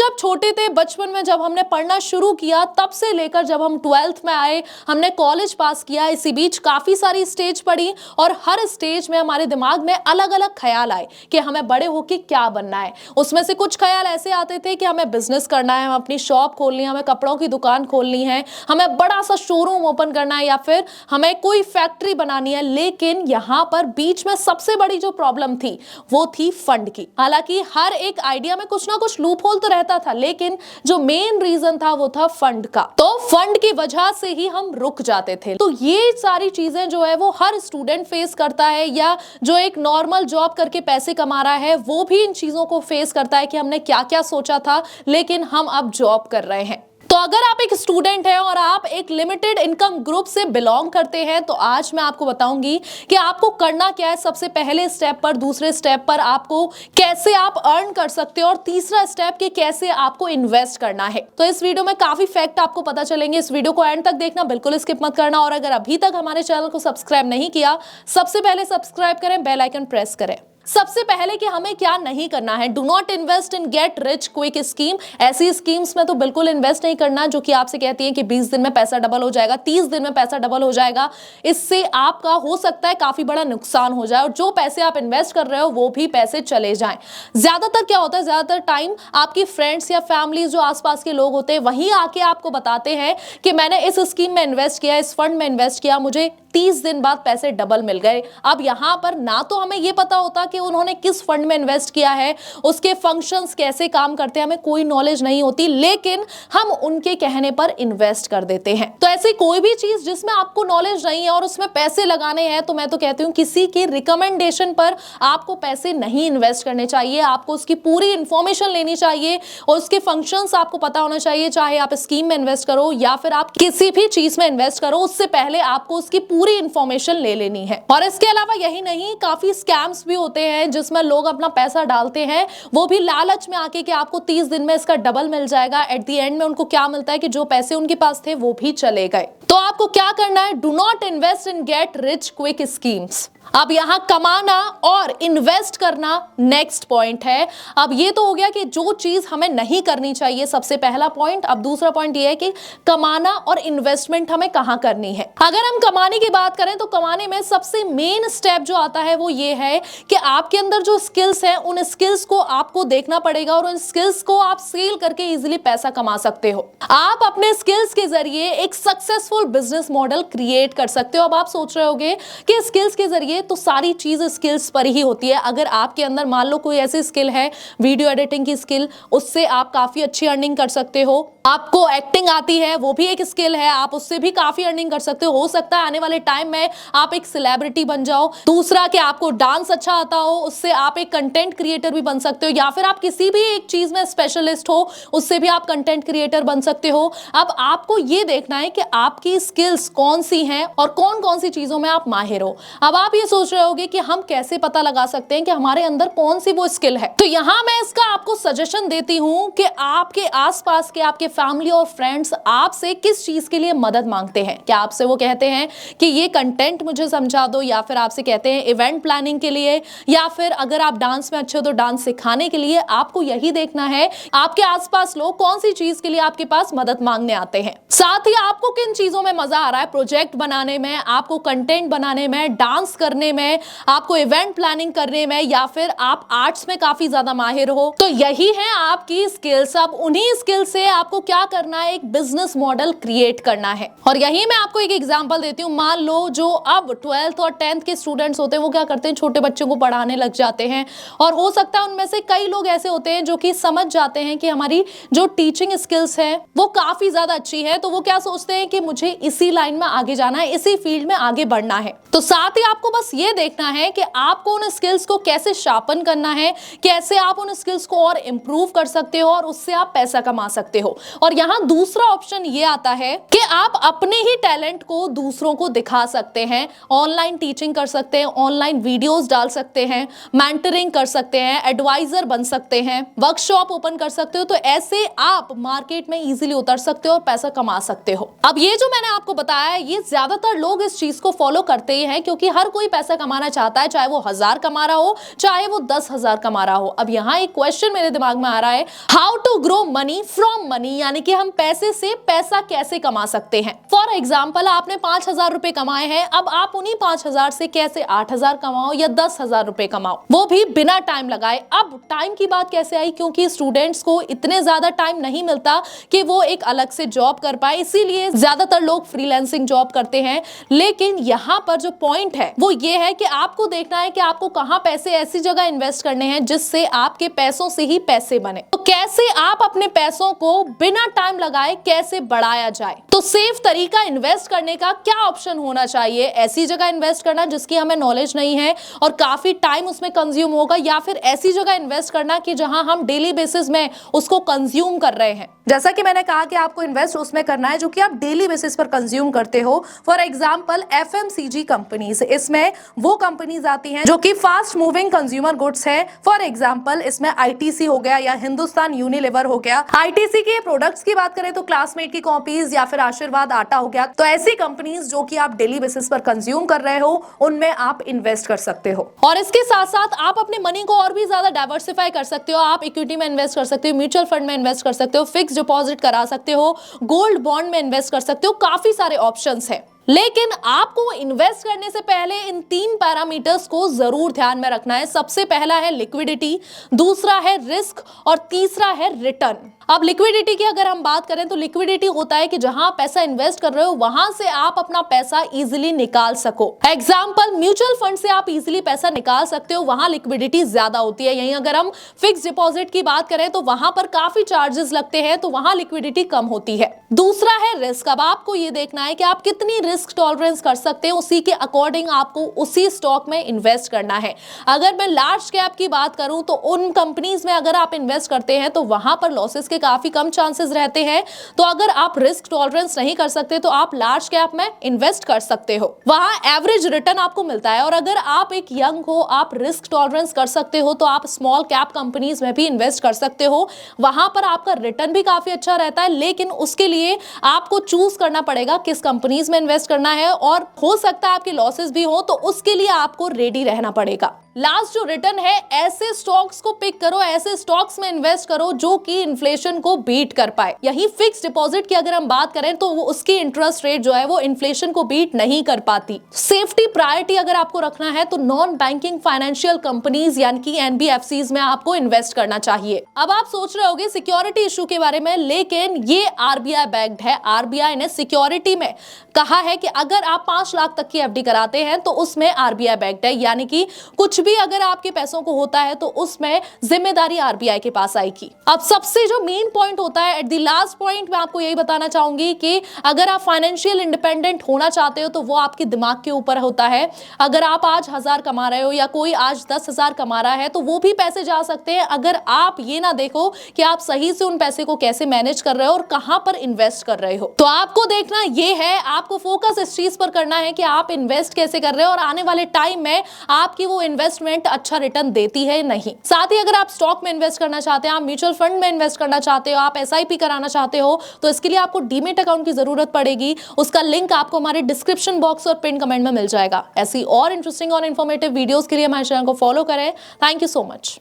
जब छोटे थे, बचपन में जब हमने पढ़ना शुरू किया, तब से लेकर जब हम 12th में आए, हमने कॉलेज पास किया, इसी बीच काफी सारी स्टेज पढ़ी और हर स्टेज में हमारे दिमाग में अलग अलग ख्याल आए कि हमें बड़े होके क्या बनना है। उसमें से कुछ ख्याल ऐसे आते थे कि हमें बिजनेस करना है, हमें अपनी शॉप खोलनी है, हमें कपड़ों की दुकान खोलनी है, हमें बड़ा सा शोरूम ओपन करना है, या फिर हमें कोई फैक्ट्री बनानी है। लेकिन यहाँ पर बीच में सबसे बड़ी जो प्रॉब्लम थी वो थी फंड की। हालांकि हर एक आइडिया में कुछ ना कुछ लूप होल तो रहता था, लेकिन जो मेन रीजन था वो था फंड का। तो फंड की वजह से ही हम रुक जाते थे। तो ये सारी चीजें जो है वो हर स्टूडेंट फेस करता है, या जो एक नॉर्मल जॉब करके पैसे कमा रहा है वो भी इन चीजों को फेस करता है कि हमने क्या क्या सोचा था लेकिन हम अब जॉब कर रहे हैं। तो अगर आप एक स्टूडेंट हैं और आप एक लिमिटेड इनकम ग्रुप से बिलोंग करते हैं, तो आज मैं आपको बताऊंगी कि आपको करना क्या है। सबसे पहले स्टेप पर, दूसरे स्टेप पर आपको कैसे आप अर्न कर सकते हो, और तीसरा स्टेप कि कैसे आपको इन्वेस्ट करना है। तो इस वीडियो में काफी फैक्ट आपको पता चलेंगे। इस वीडियो को एंड तक देखना, बिल्कुल स्किप मत करना। और अगर अभी तक हमारे चैनल को सब्सक्राइब नहीं किया, सबसे पहले सब्सक्राइब करें, बेल आइकन प्रेस करें। सबसे पहले कि हमें क्या नहीं करना है, do not invest in get rich quick scheme. ऐसी स्कीम्स में तो बिल्कुल इन्वेस्ट नहीं करना जो कि आपसे कहती है कि 20 दिन में पैसा डबल हो जाएगा, 30 दिन में पैसा डबल हो जाएगा। इससे आपका हो सकता है काफी बड़ा नुकसान हो जाए और जो पैसे आप इन्वेस्ट कर रहे हो वो भी पैसे चले जाएं। ज्यादातर क्या होता है, ज्यादातर टाइम आपकी फ्रेंड्स या फैमिली जो आसपास के लोग होते हैं वही आके आपको बताते हैं कि मैंने इस स्कीम में इन्वेस्ट किया, इस फंड में इन्वेस्ट किया, मुझे 30 दिन बाद पैसे डबल मिल गए। अब यहां पर ना तो हमें यह पता होता कि उन्होंने किस फंड में इन्वेस्ट किया है, उसके फंक्शंस कैसे काम करते हैं, हमें कोई नॉलेज नहीं होती, लेकिन हम उनके कहने पर इन्वेस्ट कर देते हैं। तो ऐसी कोई भी चीज जिसमें आपको नॉलेज नहीं है और उसमें पैसे लगाने हैं, तो मैं तो कहती हूं किसी के रिकमेंडेशन पर आपको पैसे नहीं इन्वेस्ट करने चाहिए। आपको उसकी पूरी इंफॉर्मेशन लेनी चाहिए और उसके फंक्शंस आपको पता होना चाहिए। चाहे आप स्कीम में इन्वेस्ट करो या फिर आप किसी भी चीज में इन्वेस्ट करो, उससे पहले आपको उसकी पूरी इंफॉर्मेशन ले लेनी है। और इसके अलावा यही नहीं, काफी स्कैम्स भी होते हैं जिसमें लोग अपना पैसा डालते हैं, वो भी लालच में आके कि आपको 30 दिन में इसका डबल मिल जाएगा। एट द एंड में उनको क्या मिलता है कि जो पैसे उनके पास थे वो भी चले गए। तो आपको क्या करना है, do not invest in get rich quick schemes. अब यहां कमाना और इन्वेस्ट करना नेक्स्ट पॉइंट है। अब ये तो हो गया कि जो चीज हमें नहीं करनी चाहिए, सबसे पहला पॉइंट। अब दूसरा पॉइंट ये है कि कमाना और इन्वेस्टमेंट हमें कहां करनी है। अगर हम कमाने की बात करें तो कमाने में सबसे मेन स्टेप जो आता है वो ये है कि आपके अंदर जो स्किल्स हैं उन स्किल्स को आपको देखना पड़ेगा और उन स्किल्स को आप सेल करके इजीली पैसा कमा सकते हो। आप अपने स्किल्स के जरिए एक सक्सेसफुल बिजनेस मॉडल क्रिएट कर सकते हो। अब आप सोच रहे होगे कि स्किल्स के जरिए तो सारी चीज स्किल्स पर ही होती है। अगर आपके अंदर मान लो कोई ऐसी स्किल है, वीडियो एडिटिंग की स्किल, उससे आप काफी अच्छी अर्निंग कर सकते हो। आपको एक्टिंग आती है, वो भी एक स्किल है, आप उससे भी काफी अर्निंग कर सकते हो सकता है आने वाले टाइम में आप एक सेलिब्रिटी बन जाओ। दूसरा कि आपको डांस अच्छा आता हो, उससे आप एक कंटेंट क्रिएटर भी बन सकते हो, या फिर आप किसी भी एक चीज में स्पेशलिस्ट हो, उससे भी आप कंटेंट क्रिएटर बन सकते हो। अब आपको ये देखना है कि आपकी स्किल्स कौन सी हैं और कौन कौन सी चीजों में आप माहिर हो। अब आप ये सोच रहे होगे कि हम कैसे पता लगा सकते हैं कि हमारे अंदर कौन सी वो स्किल है। तो यहां मैं इसका आपको सजेशन देती हूं कि आपके आसपास के आपके फैमिली और फ्रेंड्स आपसे किस चीज के लिए मदद मांगते हैं। क्या आपसे वो कहते हैं कि ये कंटेंट मुझे समझा दो, या फिर आपसे कहते हैं इवेंट प्लानिंग के लिए, या फिर अगर आप डांस में अच्छे हो तो डांस सिखाने के लिए। आपको यही देखना है आपके आसपास लोग कौन सी चीज के लिए आपके पास मदद मांगने आते हैं। साथ ही आपको किन चीजों में मजा आ रहा है, प्रोजेक्ट बनाने में, आपको कंटेंट बनाने में, डांस करने में, आपको इवेंट प्लानिंग करने में, या फिर आप आर्ट्स में काफी ज्यादा माहिर हो। तो यही है आपकी स्किल्स। अब उन्हीं स्किल से आपको क्या करना है, एक बिजनेस मॉडल क्रिएट करना है। और यही मैं आपको एक एग्जांपल देती हूँ। मान लो जो अब 12th और 10th के स्टूडेंट्स होते हैं वो क्या करते हैं, छोटे बच्चों को पढ़ाने लग जाते हैं। और हो सकता है उनमें से कई लोग ऐसे होते हैं जो कि समझ जाते हैं कि हमारी जो टीचिंग स्किल्स है वो काफी ज्यादा अच्छी है, तो वो क्या सोचते हैं कि मुझे इसी लाइन में आगे जाना है, इसी फील्ड में आगे बढ़ना है। तो साथ ही आपको बस ये देखना है कि आपको उन स्किल्स को कैसे शार्पन करना है, कैसे आप उन स्किल्स को और इंप्रूव कर सकते हो और उससे आप पैसा कमा सकते हो। और यहाँ दूसरा ऑप्शन ये आता है कि आप अपने ही टैलेंट को दूसरों को सिखा सकते हैं, ऑनलाइन टीचिंग कर सकते हैं, ऑनलाइन वीडियोस डाल सकते हैं, मेंटरिंग कर सकते हैं, एडवाइजर बन सकते हैं, वर्कशॉप ओपन कर सकते हो। तो ऐसे आप मार्केट में इजीली उतर सकते हो और पैसा कमा सकते हो। अब ये जो मैंने आपको बताया है, ये ज्यादातर लोग इस चीज को फॉलो करते ही हैं, क्योंकि हर कोई पैसा कमाना चाहता है, चाहे वो 1000 कमा रहा हो, चाहे वो 10,000 कमा रहा हो। अब यहाँ एक क्वेश्चन मेरे दिमाग में आ रहा है, how to grow money from money, यानी कि हम पैसे से पैसा कैसे कमा सकते हैं। फॉर एग्जाम्पल, आपने 5,000 रुपए कमाए हैं, अब आप उन्हीं 5,000 से कैसे 8,000 कमाओ या 10,000 रुपए कमाओ, वो भी बिना टाइम लगाए। अब टाइम की बात कैसे आई, क्योंकि स्टूडेंट्स को इतने ज्यादा टाइम नहीं मिलता कि वो एक अलग से जॉब कर पाए, इसीलिए ज्यादातर लोग फ्रीलांसिंग जॉब करते हैं। लेकिन यहाँ पर जो पॉइंट है वो ये है कि आपको देखना है कि आपको कहां पैसे ऐसी जगह इन्वेस्ट करने हैं जिससे आपके पैसों से ही पैसे बने। तो कैसे आप अपने पैसों को बिना टाइम लगाए कैसे बढ़ाया जाए। तो सेफ तरीका इन्वेस्ट करने का क्या ऑप्शन होना चाहिए, ऐसी जगह इन्वेस्ट करना जिसकी हमें नॉलेज नहीं है और काफी टाइम उसमें कंज्यूम होगा, या फिर ऐसी जगह इन्वेस्ट करना कि जहां हम डेली बेसिस में उसको कंज्यूम कर रहे हैं। जैसा कि मैंने कहा कि आपको इन्वेस्ट उसमें करना है जो कि आप डेली बेसिस पर कंज्यूम करते हो। फॉर एग्जांपल FMCG कंपनीज, इसमें वो कंपनीज आती हैं जो कि फास्ट मूविंग कंज्यूमर गुड्स है। फॉर एग्जांपल इसमें ITC हो गया या हिंदुस्तान यूनिलीवर हो गया। ITC के प्रोडक्ट्स की बात करें तो क्लासमेट की कॉपीज या फिर आशीर्वाद आटा हो गया। तो ऐसी कंपनीज जो कि आप डेली बेसिस पर कंज्यूम कर रहे हो, उनमें आप इन्वेस्ट कर सकते हो। और इसके साथ साथ आप अपने मनी को और भी ज्यादा डाइवर्सिफाई कर सकते हो। आप इक्विटी में इन्वेस्ट कर सकते हो, म्यूचुअल फंड में इन्वेस्ट कर सकते हो, फिक्स डिपॉजिट करा सकते हो, गोल्ड बॉन्ड में इन्वेस्ट कर सकते हो, काफी सारे ऑप्शंस हैं। लेकिन आपको इन्वेस्ट करने से पहले इन 3 पैरामीटर्स को जरूर ध्यान में रखना है। सबसे पहला है लिक्विडिटी, दूसरा है रिस्क और तीसरा है रिटर्न। अब लिक्विडिटी की अगर हम बात करें तो लिक्विडिटी होता है कि जहां पैसा इन्वेस्ट कर रहे हो वहां से आप अपना पैसा इजीली निकाल सको। एग्जांपल, म्यूचुअल फंड से आप इजीली पैसा निकाल सकते हो, वहां लिक्विडिटी ज्यादा होती है। यहीं अगर हम फिक्स डिपॉजिट की बात करें तो वहां पर काफी चार्जेस लगते हैं, तो वहां लिक्विडिटी कम होती है। दूसरा है रिस्क। अब आपको ये देखना है कि आप कितनी रिस्क टॉलरेंस कर सकते हैं, उसी के अकॉर्डिंग आपको उसी स्टॉक में इन्वेस्ट करना है। अगर मैं लार्ज कैप की बात करूं तो उन कंपनीज में अगर आप इन्वेस्ट करते हैं तो वहां पर लॉसेस के काफी कम चांसेस रहते हैं। तो अगर आप रिस्क टॉलरेंस नहीं कर सकते तो आप लार्ज कैप में इन्वेस्ट कर सकते हो, वहां एवरेज रिटर्न आपको मिलता है। और अगर आप एक यंग हो, आप रिस्क टॉलरेंस कर सकते हो, तो आप स्मॉल कैप कंपनीज में भी इन्वेस्ट कर सकते हो, वहां पर आपका रिटर्न भी काफी अच्छा रहता है। लेकिन उसके लिए आपको चूज करना पड़ेगा किस कंपनीज में इन्वेस्ट करना है, और हो सकता है आपके लॉसेस भी हो, तो उसके लिए आपको रेडी रहना पड़ेगा। लास्ट जो रिटर्न है, ऐसे स्टॉक्स को पिक करो, ऐसे स्टॉक्स में इन्वेस्ट करो जो कि इन्फ्लेशन को बीट कर पाए। यही फिक्स डिपॉजिट की अगर हम बात करें तो वो उसकी इंटरेस्ट रेट जो है वो इन्फ्लेशन को बीट नहीं कर पाती। सेफ्टी प्रायोरिटी अगर आपको रखना है तो नॉन बैंकिंग फाइनेंशियल कंपनीज यानी कि NBFCs में आपको इन्वेस्ट करना चाहिए। अब आप सोच रहे होंगे सिक्योरिटी इशू के बारे में, लेकिन ये RBI बैक्ड है। RBI ने सिक्योरिटी में कहा है कि अगर आप 5 लाख तक की FD कराते हैं तो उसमें RBI बैक्ड है, यानी कि कुछ भी अगर आपके पैसों को होता है तो उसमें जिम्मेदारी RBI के पास आएगी। अब सबसे जो मेन पॉइंट होता है, एट द लास्ट पॉइंट, मैं आपको यही बताना चाहूंगी कि अगर आप फाइनेंशियल इंडिपेंडेंट होना चाहते हो तो वो आपके दिमाग के ऊपर होता है। अगर आप आज 1000 कमा रहे हो या कोई आज 10,000 कमा रहा है तो वो भी पैसे जा सकते हैं, अगर आप ये ना देखो कि आप सही से उन पैसे को कैसे मैनेज कर रहे हो और कहां पर इन्वेस्ट कर रहे हो। तो आपको देखना ये है, आपको फोकस इस चीज पर करना है कि आप इन्वेस्ट कैसे कर रहे हो और आने वाले टाइम में आपकी वो इन्वेस्टमेंट अच्छा रिटर्न देती है नहीं। साथ ही अगर आप स्टॉक में इन्वेस्ट करना चाहते हैं, आप म्यूचुअल फंड में इन्वेस्ट करना चाहते हो, आप SIP कराना चाहते हो, तो इसके लिए आपको डीमेट अकाउंट की जरूरत पड़ेगी। उसका लिंक आपको हमारे डिस्क्रिप्शन बॉक्स और पिन कमेंट में मिल जाएगा। ऐसी और इंटरेस्टिंग और इन्फॉर्मेटिव वीडियोस के लिए हमारे चैनल को फॉलो करें। Thank you so much.